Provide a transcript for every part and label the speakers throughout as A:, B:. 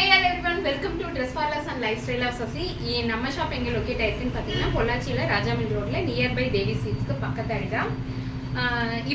A: Hey everyone, welcome to Dress Parlors and Lifestyle of Sasi. நம்ம shop எங்க locate ஆயிருக்குன்னு பாத்தீங்கன்னா பொள்ளாச்சியில ராஜாமில் ரோட்ல நியர்பை தேவி ஸ்வீட்ஸ்க்கு பக்கத்தாடி தான்.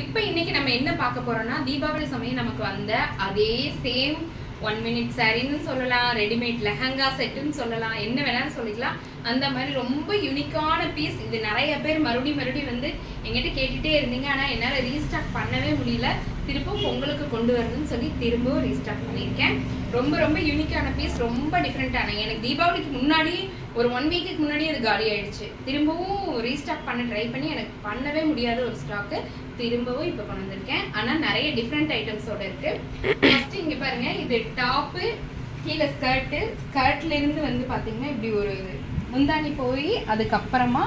A: இப்போ இன்னைக்கு நம்ம என்ன பார்க்க போறோம்னா தீபாவளி சமயம் நமக்கு வந்த அதே சேம் 1 minute சாரின்னு சொல்லலாம், ரெடிமேட் லெஹங்கா செட்டுன்னு சொல்லலாம், என்ன வேணாலும் சொல்லிக்கலாம். அந்த மாதிரி ரொம்ப யூனிக்கான பீஸ். இது நிறைய பேர் மறுபடியும் வந்து எங்கிட்ட கேட்டுட்டே இருந்தீங்க. ஆனால் என்னால் ரீஸ்டாக் பண்ணவே முடியல. திரும்பவும் பொங்கலுக்கு கொண்டு வரணும்னு சொல்லி திரும்பவும் ரீஸ்டாக் பண்ணியிருக்கேன். ரொம்ப யூனிக்கான பீஸ், ரொம்ப டிஃப்ரெண்ட்டான. எனக்கு தீபாவளிக்கு முன்னாடி ஒரு 1 வீக்குக்கு முன்னாடி அது காலி ஆயிடுச்சு. திரும்பவும் ரீஸ்டாக் பண்ண ட்ரை பண்ணி எனக்கு பண்ணவே முடியாத ஒரு ஸ்டாக்கு திரும்பவும் இப்போ கொண்டு வந்திருக்கேன். ஆனால் நிறைய டிஃப்ரெண்ட் ஐட்டம்ஸோட இருக்கு. ஃபர்ஸ்ட் இங்கே பாருங்க, இது டாப்பு, கீழே ஸ்கர்ட்லேருந்து வந்து பார்த்தீங்கன்னா இப்படி ஒரு முந்தானி போய் அதுக்கப்புறமா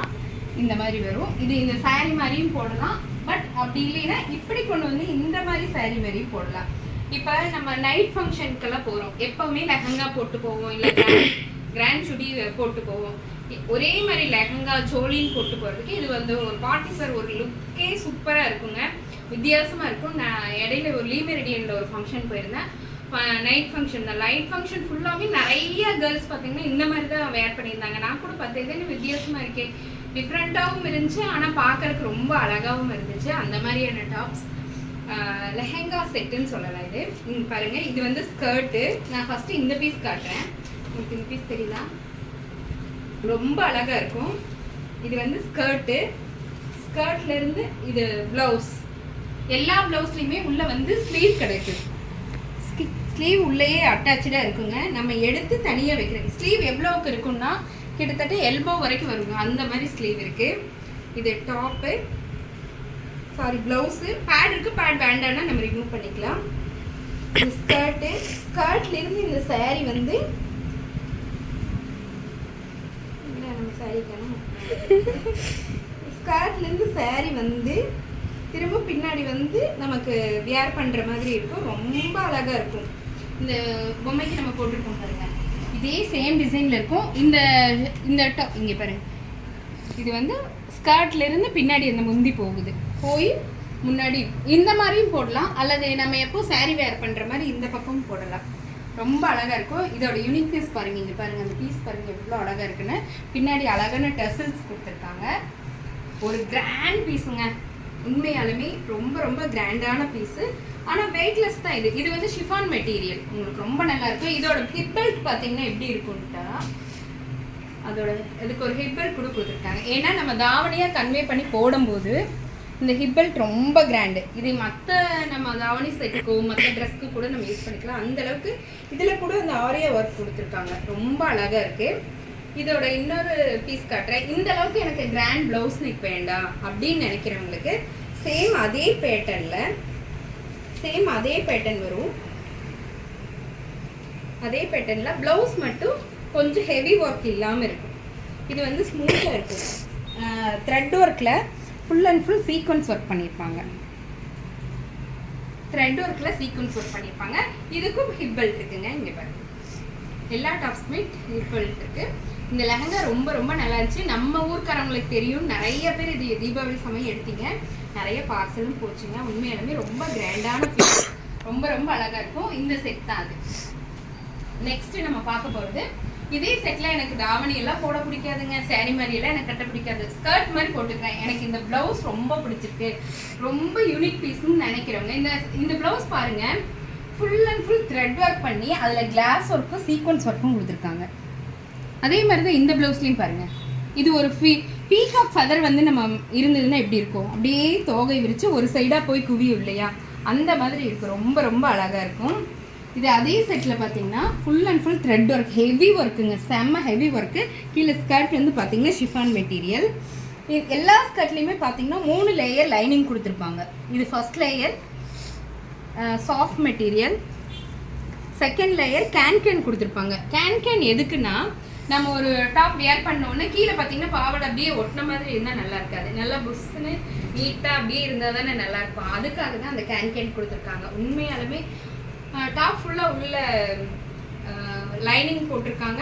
A: இந்த மாதிரி வரும். இது இந்த சாரீ மாதிரியும் போடலாம், பட் அப்படி இல்லைன்னா இப்படி கொண்டு வந்து இந்த மாதிரி சாரீ மாதிரியும் போடலாம். இப்போ நம்ம நைட் ஃபங்க்ஷனுக்கெல்லாம் போகிறோம், எப்போவுமே லெஹங்கா போட்டு போவோம், இல்லை கிராண்ட் சுடி போட்டு போவோம். ஒரே மாதிரி லெஹங்கா சோலின்னு போட்டு போகிறதுக்கு இது வந்து ஒரு பார்ட்டி சார் ஒரு லுக்கே சூப்பராக இருக்குங்க, வித்தியாசமாக இருக்கும். நான் இடையில ஒரு லீ மெரிடியனில் ஒரு ஃபங்க்ஷன் போயிருந்தேன், நைட் ஃபங்க்ஷன் தான். லைட் ஃபங்க்ஷன் ஃபுல்லாகவே நிறைய கேர்ள்ஸ் பார்த்தீங்கன்னா இந்த மாதிரி தான் வேர் பண்ணியிருந்தாங்க. நான் கூட பார்த்தது வித்தியாசமாக இருக்கேன், டிஃப்ரெண்ட்டாகவும் இருந்துச்சு, ஆனால் பார்க்கறதுக்கு ரொம்ப அழகாகவும் இருந்துச்சு. அந்த மாதிரியான டாப்ஸ் லெஹங்கா செட்டுன்னு சொல்லலாம். இது இங்கே பாருங்கள், இது வந்து ஸ்கர்ட்டு. நான் ஃபஸ்ட்டு இந்த பீஸ் காட்டுறேன், உங்களுக்கு இந்த பீஸ் தெரியல, ரொம்ப அழகாக இருக்கும். இது வந்து ஸ்கர்ட்லேருந்து இது ப்ளவுஸ். எல்லா ப்ளவுஸ்லேயுமே உள்ளே வந்து ஸ்லீவ் கிடைக்கும். ஸ்லீவ் உள்ளேயே அட்டாச்சாக இருக்குங்க. நம்ம எடுத்து தனியாக வைக்கிறோம். ஸ்லீவ் எவ்வளோவுக்கு இருக்குன்னா கிட்டத்தட்ட எல்போ வரைக்கும் வருங்க, அந்த மாதிரி ஸ்லீவ் இருக்குது. இது டாப்பு, ப்ளவுஸு. பேட் இருக்குது, பேட் வேண்டாம்னா நம்ம ரிமூவ் பண்ணிக்கலாம். இது ஸ்கர்ட்லேருந்து இந்த சாரீ வந்து ஸ்கர்ட்லேருந்து சாரீ வந்து திரும்ப பின்னாடி வந்து நமக்கு வியர் பண்ணுற மாதிரி இருக்கும். ரொம்ப அழகாக இருக்கும். இந்த பொம்மைக்கு நம்ம போட்டுருக்கோம் பாருங்க, இதே சேம் டிசைனில் இருக்கும். இந்த டாப் இங்கே பாருங்க, இது வந்து ஸ்கர்ட்லேருந்து பின்னாடி அந்த முந்தி போய் முன்னாடி இந்த மாதிரியும் போடலாம், அல்லது நம்ம எப்போ சாரீ வேர் பண்ணுற மாதிரி இந்த பக்கமும் போடலாம். ரொம்ப அழகாக இருக்கும். இதோட யூனிக்னஸ் பாருங்கள், இங்கே பாருங்கள், அந்த பீஸ் பாருங்கள் எவ்வளோ அழகாக இருக்குன்னு. பின்னாடி அழகான டெசல்ஸ் கொடுத்துருக்காங்க. ஒரு கிராண்ட் பீஸுங்க, உண்மையாலுமே ரொம்ப கிராண்டான பீஸு. ஆனால் வெயிட்லெஸ் தான். இது வந்து ஷிஃபான் மெட்டீரியல், உங்களுக்கு ரொம்ப நல்லா இருக்கும். இதோட ஹிப் பெல்ட் பார்த்தீங்கன்னா எப்படி இருக்கும்ட்டா, அதோட இதுக்கு ஒரு ஹிப் பெல்ட் கூட கொடுத்துருக்காங்க. ஏன்னா நம்ம தாவணியாக கன்வே பண்ணி போடும்போது இந்த ஹிப் பெல்ட் ரொம்ப கிராண்டு. இது மற்ற நம்ம தாவணி செட்டுக்கோ மற்ற ட்ரெஸ்க்கு கூட நம்ம யூஸ் பண்ணிக்கலாம். அந்தளவுக்கு இதில் கூட அந்த ஆரியா ஒர்க் கொடுத்துருக்காங்க, ரொம்ப அழகாக இருக்குது. இதோட இன்னொரு பீஸ் காட்டுறேன். இந்த அளவுக்கு எனக்கு கிராண்ட் ப்ளவுஸ் நெக் வேண்டாம் அப்படின்னு நினைக்கிறவங்களுக்கு சேம் அதே பேட்டர்ன் வரும். அதே பேட்டர்னில் ப்ளவுஸ் மட்டும் கொஞ்சம் ஹெவி ஒர்க் இல்லாமல் இருக்கும். இது வந்து ஸ்மூத்தாக இருக்கும். த்ரெட் ஒர்க்கில் full and full sequence work பண்ணியிருப்பாங்க. இதுக்கும் ஹிப் பெல்ட் இருக்குங்க. இங்கே பாருங்க, எல்லா டாப்ஸுமே ஹிப் பெல்ட் இருக்குது. இந்த லெஹங்கா ரொம்ப நல்லா இருந்துச்சு. நம்ம ஊர்க்காரங்களுக்கு தெரியும், நிறைய பேர் இது தீபாவளி சமயம் எடுத்தீங்க, நிறைய பார்சலும் போச்சுங்க. உண்மையாலுமே ரொம்ப கிராண்டான பீஸ், ரொம்ப அழகாக இருக்கும். இந்த செட் தான் அது. நெக்ஸ்ட்டு நம்ம பார்க்க போகிறது, இதே செட்டில் எனக்கு தாவணி எல்லாம் போட பிடிக்காதுங்க, சாரீ மாதிரியெல்லாம் எனக்கு கட்ட பிடிக்காது, ஸ்கர்ட் மாதிரி போட்டுக்கிறேன். எனக்கு இந்த ப்ளவுஸ் ரொம்ப பிடிச்சிருக்கு, ரொம்ப யூனிக் பீஸ்ன்னு நினைக்கிறவங்க இந்த ப்ளவுஸ் பாருங்கள், full and full thread work பண்ணி அதில் கிளாஸ் ஒர்க்கும் சீக்வன்ஸ் ஒர்க்கும் கொடுத்துருக்காங்க. அதே மாதிரி தான் இந்த ப்ளவுஸ்லேயும் பாருங்கள். இது ஒரு பீகாக் ஃபெதர் வந்து நம்ம இருந்ததுன்னா எப்படி இருக்கும், அப்படியே தோகை விரித்து ஒரு சைடாக போய் குவியும் இல்லையா, அந்த மாதிரி இருக்கும். ரொம்ப அழகாக இருக்கும். இது அதே செட்டில் பார்த்தீங்கன்னா full and full thread work, heavy ஒர்க்குங்க, செம்ம ஹெவி ஒர்க்கு. கீழே ஸ்கர்ட் வந்து பார்த்தீங்கன்னா ஷிஃபான் மெட்டீரியல். எல்லா ஸ்கர்ட்லேயுமே பார்த்தீங்கன்னா 3 லேயர் லைனிங் கொடுத்துருப்பாங்க. இது first layer soft material, second layer can கொடுத்துருப்பாங்க. கேன் எதுக்குன்னா, நம்ம ஒரு டாப் வியர் பண்ணோன்னே கீழே பார்த்தீங்கன்னா பாவாடை அப்படியே ஒட்டின மாதிரி இருந்தால் நல்லா இருக்காது, நல்லா புஷ்ஷுன்னு நீட்டாக அப்படியே இருந்தால் தானே நல்லாயிருக்கும். அதுக்காக தான் அந்த கேன் கொடுத்துருக்காங்க. உண்மையாலுமே டாப் ஃபுல்லாக உள்ள லைனிங் போட்டிருக்காங்க,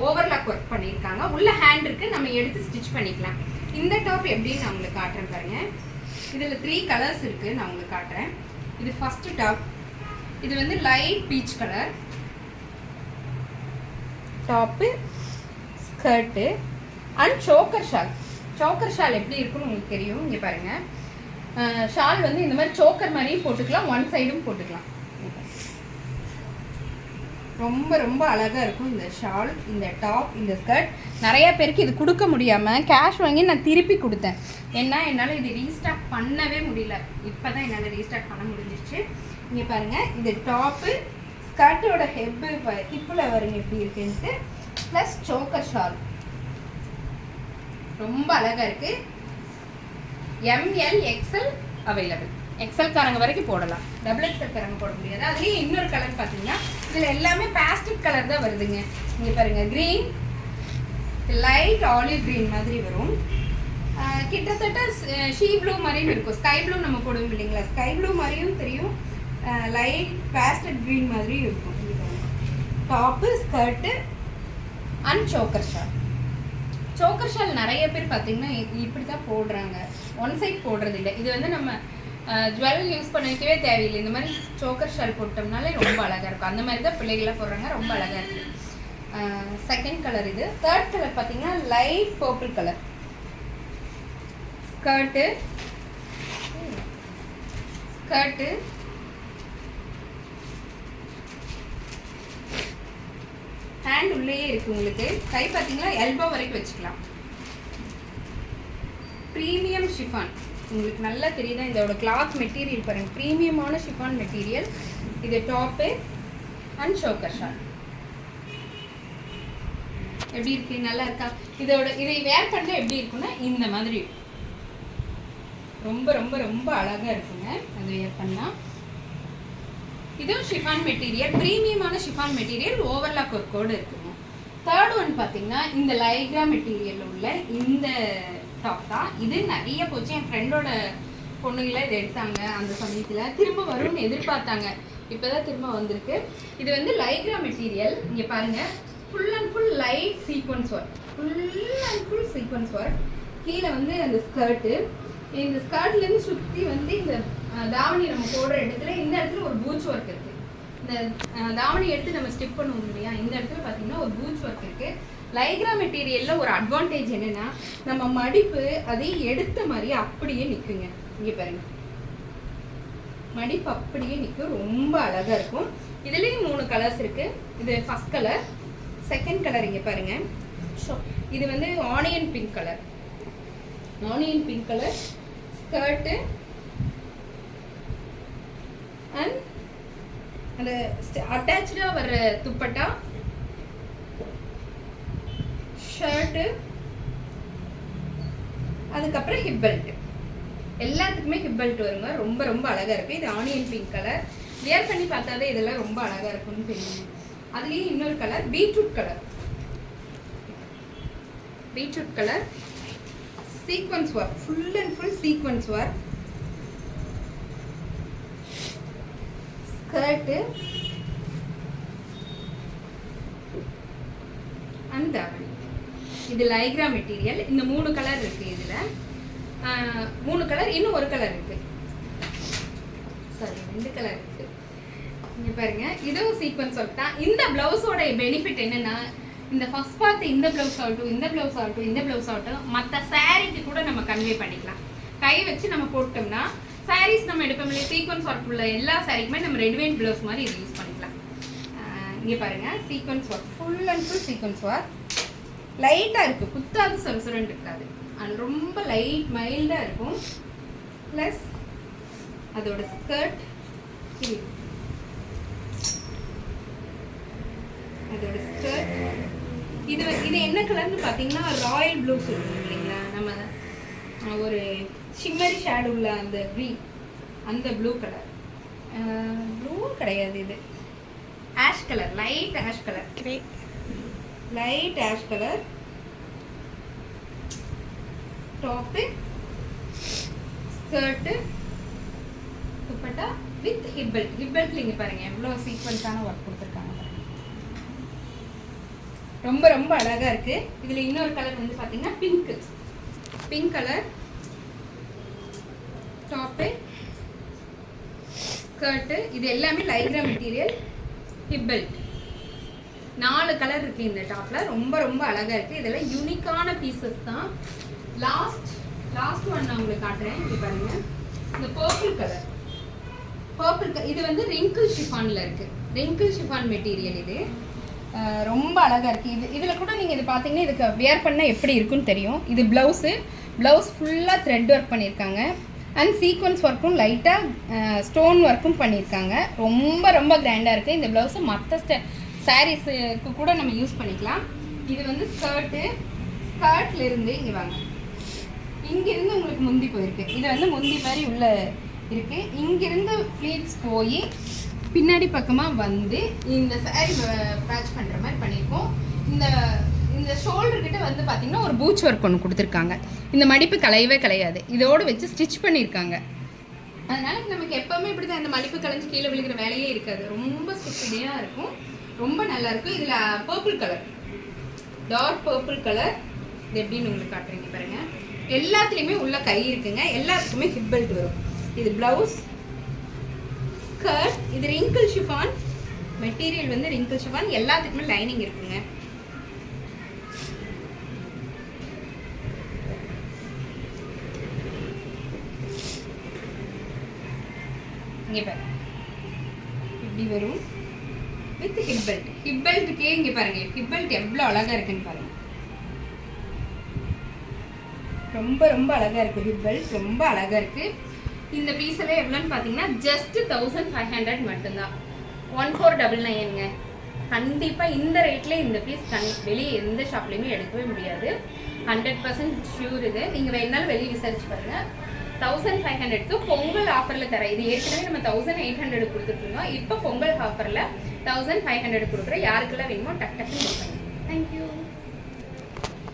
A: ஓவர்லாக் ஒர்க் பண்ணியிருக்காங்க. உள்ள ஹேண்ட் இருக்குது, நம்ம எடுத்து ஸ்டிச் பண்ணிக்கலாம். இந்த டாப் எப்படின்னு நான் உங்களுக்கு காட்டுறேன் பாருங்கள். இதில் 3 கலர்ஸ் இருக்குது, நான் உங்களுக்கு காட்டுறேன். இது ஃபஸ்ட்டு டாப். இது வந்து light peach colour, top, skirt and choker shawl. Choker shawl எப்படி இருக்குன்னு உங்களுக்கு தெரியும். இங்கே பாருங்கள், ஷால் வந்து இந்த மாதிரி சோக்கர் மாதிரியும் போட்டுக்கலாம், ஒன் சைடும் போட்டுக்கலாம். ரொம்ப ரொம்ப அழகாக இருக்கும் இந்த ஷால், இந்த டாப், இந்த ஸ்கர்ட். நிறைய பேருக்கு இது கொடுக்க முடியாமல் கேஷ் வாங்கி நான் திருப்பி கொடுத்தேன். ஏன்னா என்னால் இது ரீஸ்டாக் பண்ணவே முடியல. இப்போ தான் என்னால் ரீஸ்டாக் பண்ண முடிஞ்சிருச்சு. இங்கே பாருங்கள், இது டாப்பு, ஸ்கர்ட்டோட ஹிப்பில் வருங்க எப்படி இருக்குன்ட்டு, ப்ளஸ் சோக்கர் ஷால். ரொம்ப அழகாக இருக்குது. M L XL available. எக்ஸ்எல் காரங்க வரைக்கும் போடலாம், டபுள் எக்ஸ்எல் காரங்க போட முடியாது. அதுலேயும் இன்னொரு கலர் பார்த்தீங்கன்னா இதில் எல்லாமே பேஸ்டல் கலர் தான் வருதுங்க. இங்கே பாருங்கள், க்ரீன், லைட் ஆலிவ் க்ரீன் மாதிரி வரும். கிட்டத்தட்ட ஷீ ப்ளூ மாதிரியும் இருக்கும். ஸ்கை ப்ளூ நம்ம போடுவோம் இல்லைங்களா, ஸ்கை ப்ளூ மாதிரியும் தெரியும், லைட் பேஸ்டல் க்ரீன் மாதிரியும் இருக்கும். Top, skirt and choker shawl. Choker shawl நிறைய பேர் பார்த்தீங்கன்னா இப்படி தான் போடுறாங்க, ஒன் சைட் போடுறது இல்லை. இது வந்து நம்ம ஜுவல் யூஸ் பண்ணிக்கவே தேவையில்லை. இந்த மாதிரி சோக்கர் ஷால் போட்டோம்னாலே ரொம்ப அழகாக இருக்கும். அந்த மாதிரி தான் பிள்ளைகளாக போடுறாங்க, ரொம்ப அழகாக இருக்குது. செகண்ட் கலர் இது. தேர்ட் கலர் பார்த்தீங்கன்னா light purple colour. Skirt, hand உள்ளேயே இருக்குது உங்களுக்கு. கை பார்த்தீங்கன்னா எல்போ வரைக்கும் வச்சுக்கலாம். ப்ரீமியம் ஷிஃபான், உங்களுக்கு நல்லா தெரியுதா இதோட கிளாத் மெட்டீரியல் பாருங்கள், ப்ரீமியமான ஷிஃபான் மெட்டீரியல். இது டாப்பு அண்ட் சோக்கர் ஷால். எப்படி இருக்கு, நல்லா இருக்கா? இதை வேர் பண்ண எப்படி இருக்குன்னா இந்த மாதிரி ரொம்ப ரொம்ப ரொம்ப அழகாக இருக்குங்க அது வேர் பண்ணால். இதுவும் ஷிஃபான் மெட்டீரியல், ப்ரீமியமான ஷிஃபான் மெட்டீரியல், ஓவர்லாக் ஒர்க்கோடு இருக்குங்க. தேர்ட் ஒன் பார்த்தீங்கன்னா இந்த லைக்ரா மெட்டீரியல் உள்ள இந்த டாப் தான். இது நிறைய போச்சு. என் ஃப்ரெண்டோட பொண்ணுங்களை இதை எடுத்தாங்க அந்த சமயத்தில், திரும்ப வரும்னு எதிர்பார்த்தாங்க, இப்போ தான் திரும்ப வந்திருக்கு. இது வந்து லைக்ரா மெட்டீரியல். இங்கே பாருங்கள், full and full light sequence work, full and full sequence work. கீழே வந்து அந்த ஸ்கர்ட்டு, இந்த ஸ்கர்ட்லேருந்து சுற்றி வந்து இந்த தாவணி நம்ம போடுற இடத்துல இந்த இடத்துல ஒரு பூச் ஒர்க் இருக்குது. இந்த தாவணி எடுத்து நம்ம ஸ்டிப் பண்ணுவோம் இல்லையா, இந்த இடத்துல பார்த்தீங்கன்னா ஒரு பூச் ஒர்க் இருக்குது. லைக்ரா மெட்டீரியலில் ஒரு அட்வான்டேஜ் என்னென்னா நம்ம மடிப்பு அதை எடுத்த மாதிரி அப்படியே நிற்குங்க. இங்கே பாருங்க, மடிப்பு அப்படியே நிற்கும், ரொம்ப அழகாக இருக்கும். இதுலேயும் 3 கலர்ஸ் இருக்குது. இது ஃபர்ஸ்ட் கலர், செகண்ட் கலர் இங்கே பாருங்கள். இது வந்து onion pink colour. Onion pink colour skirt and அந்த அட்டாச்சாக வர்ற துப்பட்டா, ஷர்ட்டு, அதுக்கப்புறம் ஹிப் பெல்ட். எல்லாத்துக்குமே ஹிப் பெல்ட் வருங்க. ரொம்ப ரொம்ப அழகாக இருக்குது. இது ஆனியன் பிங்க் கலர். வேர் பண்ணி பார்த்தாதே இதெல்லாம் ரொம்ப அழகாக இருக்கும்னு தெரியும். அதுலேயும் இன்னொரு colour beetroot colour. Beetroot colour sequence work, full and full sequence work. Skirt and தாவணி. இது லைக்ரா மெட்டீரியல். இந்த 3 கலர் இருக்குது. இதில் 3 கலர், இன்னும் ஒரு கலர் இருக்குது, சாரி 2 கலர் இருக்குது. இங்கே பாருங்க, இதுவும் சீக்வன்ஸ் ஒர்க் தான். இந்த பிளவுஸோட பெனிஃபிட் என்னன்னா, இந்த ஃபர்ஸ்ட் பார்த்து இந்த பிளவுஸ் ஆகட்டும், இந்த பிளவுஸ் ஆகட்டும், இந்த பிளவுஸ் ஆகட்டும், மற்ற சாரீக்கு கூட நம்ம கன்வே பண்ணிக்கலாம். கை வச்சு நம்ம போட்டோம்னா சாரீஸ் நம்ம எடுப்போம் இல்லையா, சீக்வன்ஸ் ஒர்க் உள்ள எல்லா சாரீக்குமே நம்ம ரெடிமேட் பிளவுஸ் மாதிரி இது யூஸ் பண்ணிக்கலாம். இங்கே பாருங்க, sequence work, full and full sequence work. லைட்டாக இருக்குது, குத்தாது, சொரசுரன்னு இருக்காது, அண்ட் ரொம்ப லைட் மைல்டாக இருக்கும். ப்ளஸ் அதோட ஸ்கர்ட், அதோட ஸ்கர்ட் இது என்ன கலர்னு பார்த்தீங்கன்னா ராயல் ப்ளூ சொல்லுவோம் இல்லைங்களா, நம்ம ஒரு ஷிம்மரி ஷேடு உள்ள அந்த க்ரீன், அந்த ப்ளூ கலர். ப்ளூ கிடையாது, இது ash colour, light ash colour, light ash colour. Top, skirt, dupatta with hip belt. Hip பெல்ட்ல இங்கே பாருங்க எவ்வளோ சீக்வன்ஸான ஒர்க் கொடுத்துருக்காங்க. ரொம்ப ரொம்ப அழகாக இருக்குது. இதில் இன்னொரு கலர் வந்து பார்த்தீங்கன்னா pink, pink colour. Top, skirt, இது எல்லாமே Lycra material. Hip belt 4 colour இருக்கு இந்த டாப்ல. ரொம்ப ரொம்ப அழகா இருக்கு. இதெல்லாம் யூனிக்கான பீசஸ் தான். லாஸ்ட் ஒன் நான் உங்களுக்கு காட்டுறேன். இது பாருங்க, இந்த பர்பிள் கலர். இது வந்து ரிங்கிள் ஷிஃபான்ல இருக்கு. ரிங்கிள் ஷிஃபான் மெட்டீரியல் இது. ரொம்ப அழகா இருக்கு. இதுல கூட நீங்க இது பாத்தீங்கன்னா இதுக்கு வியர் பண்ண எப்படி இருக்குன்னு தெரியும். இது பிளவுஸ் ஃபுல்லா த்ரெட் ஒர்க் பண்ணியிருக்காங்க. அண்ட் சீக்வன்ஸ் ஒர்க்கும் லைட்டாக ஸ்டோன் ஒர்க்கும் பண்ணியிருக்காங்க. ரொம்ப ரொம்ப கிராண்டாக இருக்குது. இந்த ப்ளவுஸை மற்ற சாரீஸுக்கு கூட நம்ம யூஸ் பண்ணிக்கலாம். இது வந்து ஸ்கர்ட்லேருந்து இங்கே வாங்க, இங்கேருந்து உங்களுக்கு முந்தி போயிருக்கு. இது வந்து முந்தி மாதிரி உள்ள இருக்குது. இங்கேருந்து ஃப்ளீட்ஸ் போய் பின்னாடி பக்கமாக வந்து இந்த சாரீ பேட்ச் பண்ணுற மாதிரி பண்ணியிருக்கோம். இந்த ஷோல்டர்கிட்ட வந்து பார்த்தீங்கன்னா ஒரு பூச் ஒர்க் ஒன்று கொடுத்துருக்காங்க. இந்த மடிப்பு கலையவே கலையாது. இதோடு வச்சு ஸ்டிச் பண்ணியிருக்காங்க. அதனால நமக்கு எப்போவுமே இப்படி தான் இந்த மடிப்பு கலைஞ்சு கீழே விழுகிற வேலையே இருக்காது. ரொம்ப ஸ்டிச்சியாக இருக்கும். ரொம்ப நல்லாயிருக்கும். இதில் purple colour, dark purple colour. இது எப்படின்னு உங்களுக்கு காட்டுறீங்க பாருங்கள். எல்லாத்துலேயுமே உள்ள கை இருக்குங்க. எல்லாத்துக்குமே ஹிப் பெல்ட் வரும். இது ப்ளவுஸ், ஸ்கர்ட். இது ரிங்கிள் ஷிஃபான் மெட்டீரியல், வந்து ரிங்கிள் ஷிஃபான். எல்லாத்துக்குமே லைனிங் இருக்குங்க. இங்கே பாருங்க, இப்படி வரும் வித் ஹிப் பெல்ட். ஹிப் பெல்ட்டுக்கே இங்கே பாருங்க, ஹிப் பெல்ட் எவ்வளோ அழகாக இருக்குன்னு பாருங்க. ரொம்ப ரொம்ப அழகாக இருக்குது. ஹிப் பெல்ட் ரொம்ப அழகாக இருக்குது. இந்த பீஸில் எவ்வளோன்னு பார்த்தீங்கன்னா ஜஸ்ட் 1500 மட்டும்தான். 1499ங்க. கண்டிப்பாக இந்த ரேட்டில் இந்த பீஸ் வெளியே எந்த ஷாப்லேயுமே எடுக்கவே முடியாது. 100% ஷூர். இது நீங்கள் வேணாலும் வெளியே விசாரிச்சு பாருங்கள். 1500க்கு பொங்கல் ஆஃபரில் தரேன். இது ஏற்கனவே நம்ம 1800 கொடுத்துட்ருந்தோம். இப்போ பொங்கல் ஆஃபரில் 1500 கொடுக்குறேன். யாருக்கெல்லாம் வேணுமோ டக்குன்னு புக் பண்ணுங்க. தேங்க்யூ.